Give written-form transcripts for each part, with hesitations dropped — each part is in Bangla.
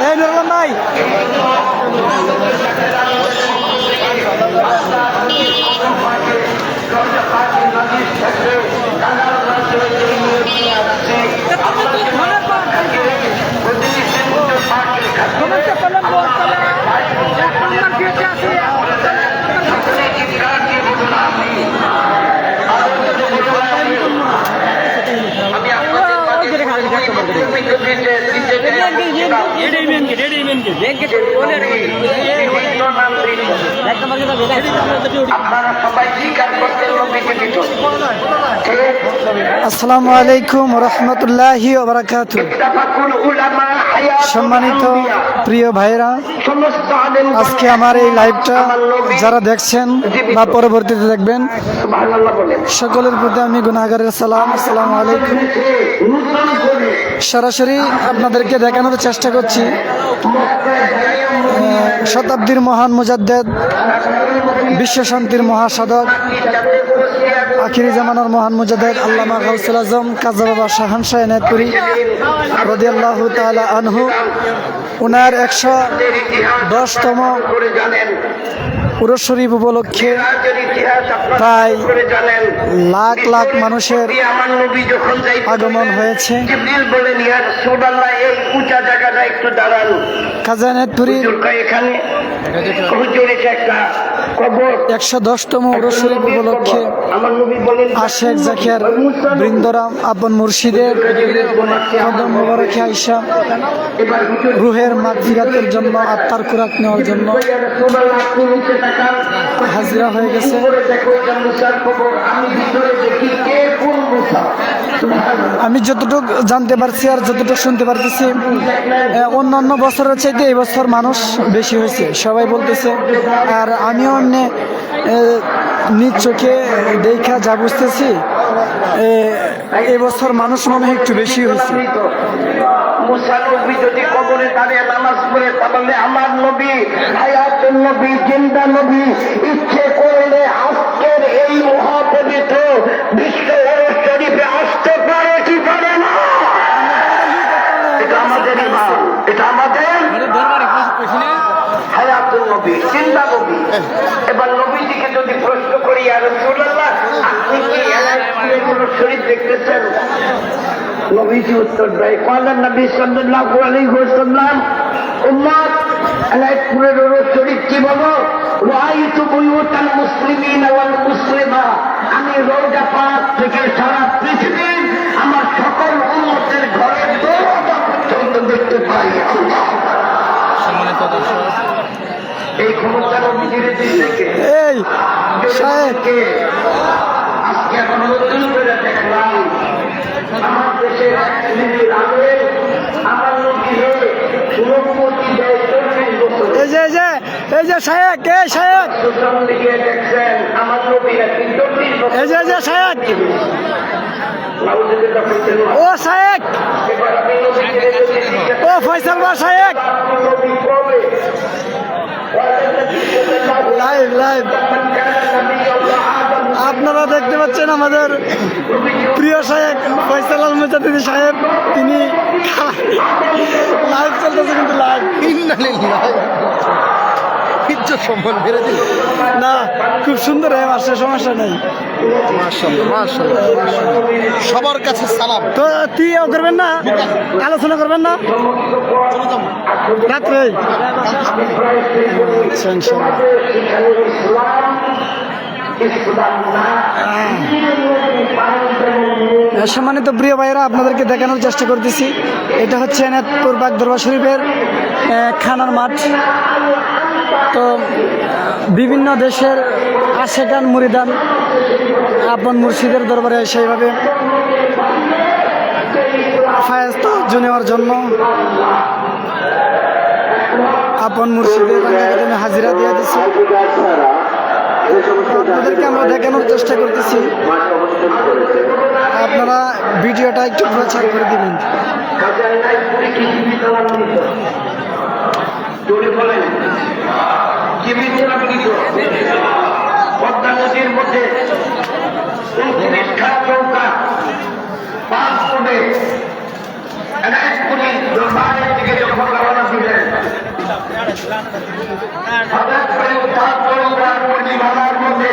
এই নুরুল ভাই আসসালামু আলাইকুম রহমতুল্লাহি ওয়া বারাকাতুহু। সম্মানিত প্রিয় ভাইরা, আজকে আমার এই লাইভটা যারা দেখছেন বা পরবর্তীতে দেখবেন, সকলের প্রতি আমি গুনাহগারের সালাম, আসসালামু আলাইকুম। সরাসরি আপনাদেরকে দেখানোর চেষ্টা করছি শতাব্দীর মহান মুজাদ্দেদ, বিশ্ব শান্তির মহাসাধক, আখিরি জামানার মহান মুজাদ্দেদ আল্লামা গাউসুল আজম কাজী বাবা শাহানশাহ এনায়েতপুরী রাদিয়াল্লাহু তাআলা আনহু, ওনার 110তম উরুস শরীফ উপলক্ষে প্রায় লাখ লাখ মানুষের আগমন হয়েছে। কাজী এনায়েতপুরীর 110তম উরুস শরীফ উপলক্ষে আশেক জাকির বৃন্দরাম আপন মুর্শিদের কদম মোবারকে আইসা রুহের মাগফিরাতের জন্য, আত্মার খোরাক নেওয়ার জন্য হাজিরা হয়ে গেছে। আমি যতটুকু জানতে পারছি আর যতটুকু শুনতে পারতেছি, অন্যান্য বছরের চাইতে এই বছর মানুষ বেশি হয়েছে, সবাই বলতেছে। আর আমিও এমনি নিজ চোখে দেখা যা বুঝতেছি, এবছর মানুষ মনে হয় একটু বেশি হয়েছে। মুসা নবী যদি কবরে দাঁড়িয়ে নামাজ পড়ে, তাহলে আমার নবী হায়াতুন নবী, জিন্দা নবী, ইচ্ছে করলে আজকের এই মহাপবিত্র বিশ্ব উরুস শরীফে আসতে পারে কি পারে না? এটা আমাদের ইমান, এটা আমাদের হায়াতুন নবী, জিন্দা নবী। এবার নবীজিকে যদি প্রশ্ন করি, ইয়া রাসূলুল্লাহ, আপনি কি এনায়েতপুরের উরুস শরীফ দেখতেছেন? নবীজি উত্তর দেয়, ক্বালা নবী সাল্লাল্লাহু আলাইহি ওয়াসাল্লাম, উম্মত এনায়েতপুরের উরুস শরীফ কি বলো? রাআইতু বুয়ুতাল মুসলিমিনা ওয়াল মুসলিমা, আমি রওজা পাক থেকে সারা পৃথিবীর আমার সকল উম্মতের ঘরের দরজা পর্যন্ত দেখতে পাই। আল্লাহ, এই ক্ষমতা নবীজির দিকে এই শায়েখকে আজকে এখন নতুন করে দেখলাম আমার দেশের এক মিনিট আগে আমার নবীকে সুরক্ষতি দেয় 40 বছর। এই যে শায়েখ, এই শায়েখ, সোশ্যাল মিডিয়ায় দেখছেন আমার নবীরা 40 বছর। এই যে শায়েখ, ও শায়েখ, ও ফয়সাল বা শায়েখ, লাইভ লাইভ আপনারা দেখতে পাচ্ছেন আমাদের প্রিয় শায়েখ ফয়সাল আল মুজাদ্দিদি সাহেব, তিনি লাইভ চলতেছে, কিন্তু লাইভ সম্মান বেড়ে দিল না, খুব সুন্দর হয়ে আসছে, সমস্যা নেই। সবার কাছে সালাম। তো তুই করবেন না, আলোচনা করবেন না রাত্রে? সম্মানিত প্রিয় ভাইয়েরা, আপনাদেরকে দেখানোর চেষ্টা করতেছি, এটা হচ্ছে এনায়েতপুর বাগ দরবার শরীফের খানার মাঠ। তো বিভিন্ন দেশের আশেকান মুরিদান আপন মুর্শিদের দরবারে সেইভাবে ফায়েজ তাওয়াজ্জুহ নেওয়ার জন্য আপন মুর্শিদের হাজিরা দিয়ে দিচ্ছি। আপনাদেরকে আমরা দেখানোর চেষ্টা করতেছি, আপনারা ভিডিওটা একটু প্রচার করে দিবেন। পদ্মা নদীর মধ্যে 29 খান নৌকা 5 ফুটে বাইরের দিকে যখন রওনা দিলেন হঠাৎ করে উত্তাপ নৌকার পরিমাণার মধ্যে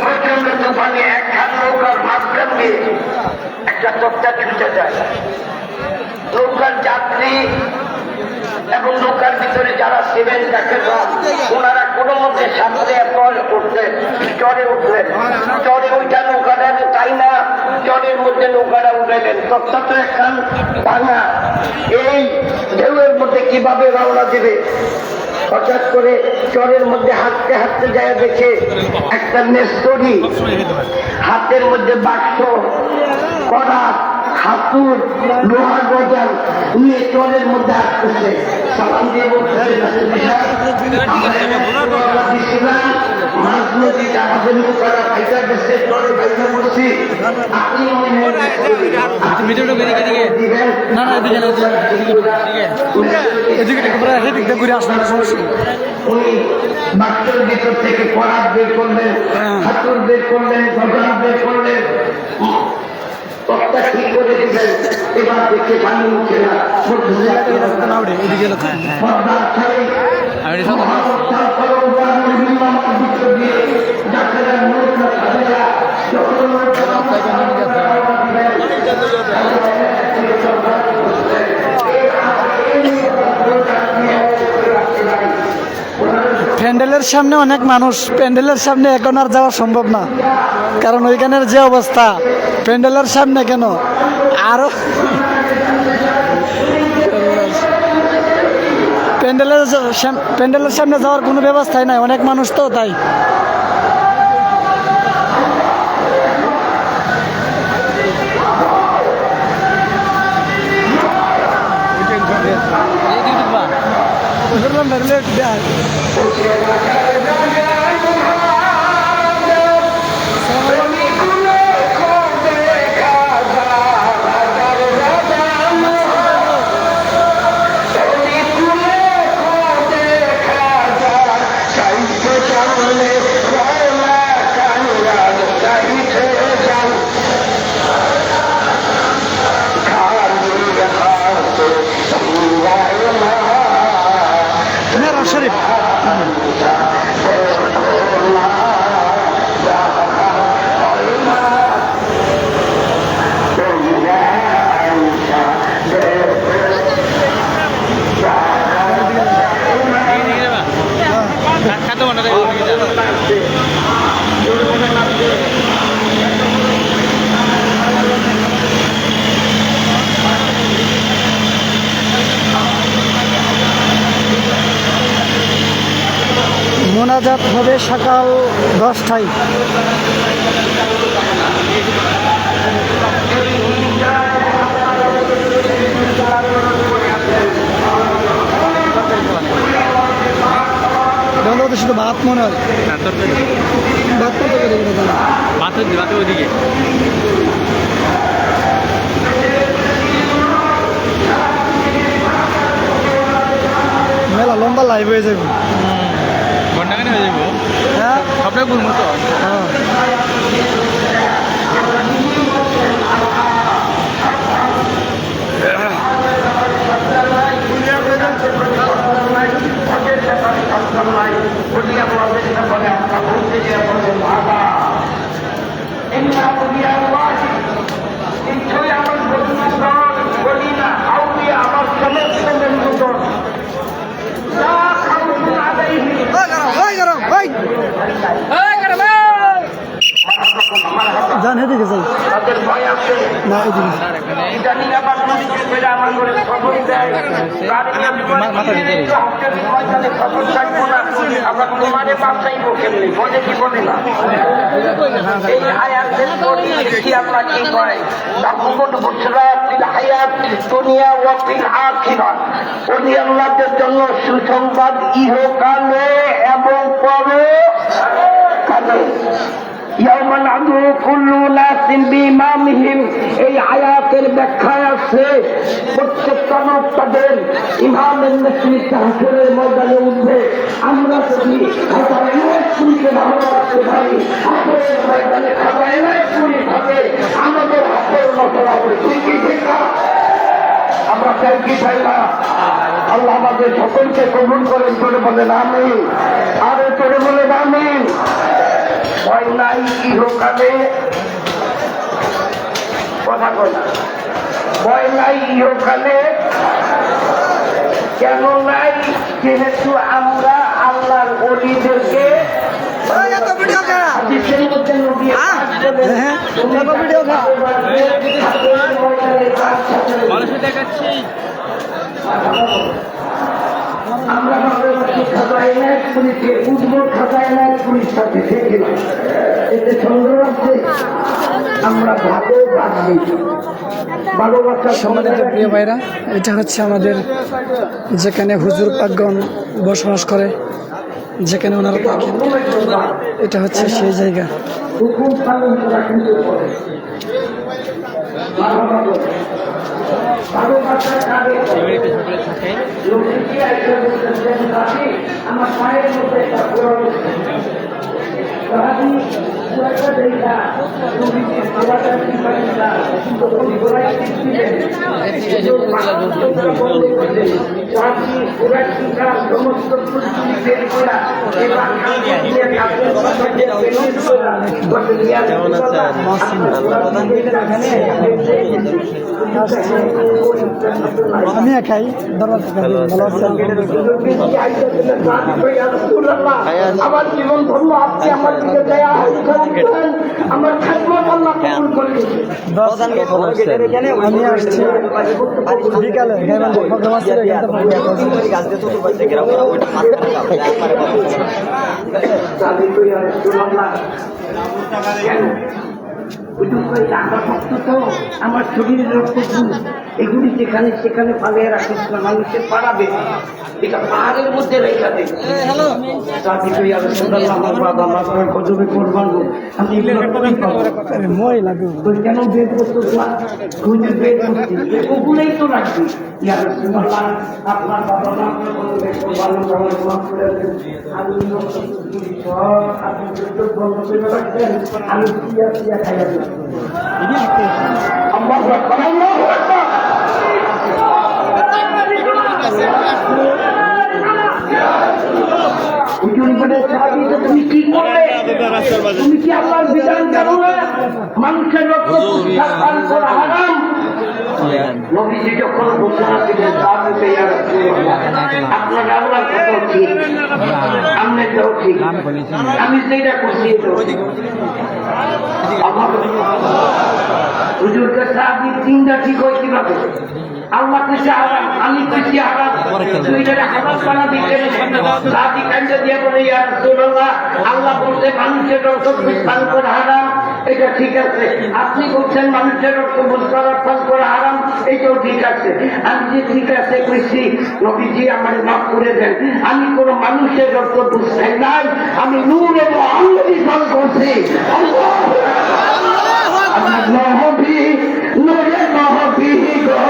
প্রচন্ড তুফানে একখান নৌকার মাঝখান দিয়ে একটা তক্তা ছুটে যায়। নৌকার যাত্রী এবং নৌকার ভিতরে যারা ছিলেন যাকে ওনারা কোনো মধ্যে সামনে উঠলেন, চরে উঠলেন, চরে ওইটা নৌকাটা তাই না, চরের মধ্যে নৌকাটা উঠাইলেন। তথ্য তো একখান ভাঙা, এই ঢেউয়ের মধ্যে কিভাবে রওনা দেবে? হঠাৎ করে চরের মধ্যে হাঁটতে হাঁটতে যায় দেখে একটা নেস্তরি, হাতের মধ্যে বাক্স, কড়া, হাতুর, লোহার গজাল নিয়ে চরের মধ্যে আসতেছে। সালাম দিয়ে বলতেছে মাঝ নদীতে আমাদের নৌকারা ভাইটা গেছে, চরে ভাইটা করছি, আপনি উনি বাক্সের ভিতর থেকে কড়া বের করলেন, হাতুর বের করলেন, গজাল বের করলেন, তক্তা ঠিক করে দিলেন। এবার দেখে পানি উঠে না, প্যান্ডেলের সামনে অনেক মানুষ, প্যান্ডেলের সামনে এখন আর যাওয়া সম্ভব না, কারণ ওইখানের যে অবস্থা, প্যান্ডেলের সামনে কেন আরো প্যান্ডেলের সামনে যাওয়ার কোনো ব্যবস্থাই নাই, অনেক মানুষ তো তাই। শরীফ মোনাজাত হবে সকাল 10টায়। শুধু ভাত মনে হয়, ভাত ওদিকে মেলা লম্বা লাইভ হয়ে যাবে, ঘন্টাখানে হয়ে যাবো। হ্যাঁ সবটাই বলবো তো। হ্যাঁ যান এদিকে যাই না, এদিকে জন্য সুসংবাদ ইহকালে এবং পরে কালে। এই আয়াতের ব্যাখ্যায় আছে প্রত্যেকটা লোক তাদের ইমামের নেতৃত্বে হাসরের ময়দানে উঠবে। আমরা যদি ভালোবাসতে পারি, হাসরের ময়দানে আমাদের হাতের মতো হবে। ঠিক আছে, আমরা চাই কি চাই না? আল্লাহ আমাদের সকলকে কবুল করেন, করে বলেন আমিন। আরে করে বলেন আমিন। ভয় নাই ইহকালে, কথা বলা, ভয় নাই ইহকালে। কেন নাই? যেহেতু আমরা আল্লাহর ওলিদেরকে হাদিসের মধ্যে নবী পাক বলেন, আমরা খাজাইনাত পুলিশকে উঠবো, খাজাইনাত পুলিশ সাথে থেকে এতে সন্দেহ আছে। আমরা ভালো বাঁচবি, ভালোবাসা। সম্মানিত প্রিয় ভাইরা, এটা হচ্ছে আমাদের যেখানে হুজুর পাকগণ বসবাস করে, যেখানে ওনারা থাকেন, এটা হচ্ছে সেই জায়গা। হুকুম পালন করা কিন্তু করে ভালোবাসার কাজে আমার পায়ের মধ্যে একটা আমি একাই দরজা ভালো আছেন? আমার জীবন ধন্য আপনি আমার দিকে দয়া আমার খাদমত আল্লাহ কবুল করে নিয়েছেন। আমি আসছি বিকালে প্রোগ্রাম আছে, আমার শরীরের রক্তগুলো এগুলি যেখানে সেখানে পালিয়ে রাখিস না, মানুষের পাড়াবে, এটা পাহাড়ের মধ্যে রেখা দেবে। আমার বাবা মা কজবে করবান, আমি মই লাগবে কেন বের করতো খুঁজে বের করছি, ওগুলোই তো রাখবি। আপনার বাবা মা আমি খাইয়া তুমি কি করলে? তুমি কি আল্লাহর বিধান জানো না? মানুষের রক্ত পান করা হারাম। নবীজি যখন ঘোষণা দিলেন আপনার আল্লাহর কথা ঠিক, আমনেটাও ঠিক, আমি যেটা করছি হুজুর কাছে আপনি তিনটা ঠিক হয় কিভাবে? আল্লাহ কইছে হারাম, আমি কইছি হারাম, তুই এটা হারাম বানাবি কেন? সাহাবী কান্দে দিয়ে বলে, ইয়া রাসূলুল্লাহ, আল্লাহ বলতে মানুষের রক্ত পান করা হারাম, এটা ঠিক আছে। আপনি বলছেন মানুষের রক্ত পান করা হারাম, এটাও ঠিক আছে। আমি যে ঠিক আছে কইছি, নবীজি আমার মাফ করে দেন, আমি কোন মানুষের রক্ত বুঝতে নাই, আমি নূরে মুহাম্মদী পান করছি। আমার নবী নূরে নবী গো,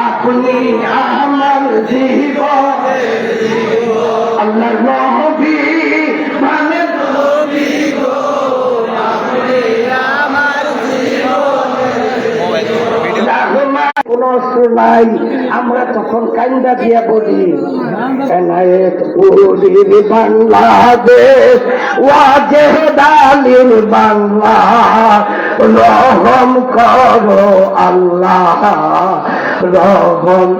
আপনি আমার জীবন, আল্লাহর নবী মানে নবী গো, আপনি আমার জীবন। কোন অস্ত্র নাই, আমরা তখন কান্দা দিয়া বলি, এনায়েত পুরীর বাংলাদেশ, ওয়াজেদালির বাংলা, রহম করো আল্লাহ, রহম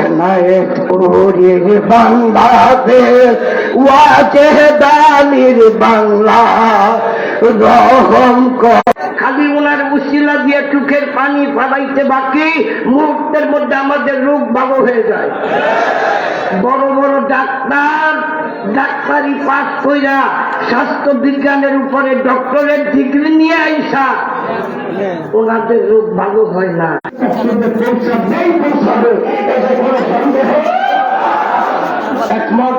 এনায়েত পুরীর বাংলাদেশ, ওয়াজেদালির বাংলা, রহম কর। খালি ওনার উশিলা দিয়ে চোখের পানি ফালাইতে বাকি, মুহূর্তের মধ্যে আমাদের রোগ ভালো হয়ে যায়। বড় বড় ডাক্তার ডাক্তারি পাস কইরা স্বাস্থ্য বিজ্ঞানের উপরে ডক্টরেট ডিগ্রি নিয়ে আইসা ওনাদের রোগ ভালো হয় না। একমত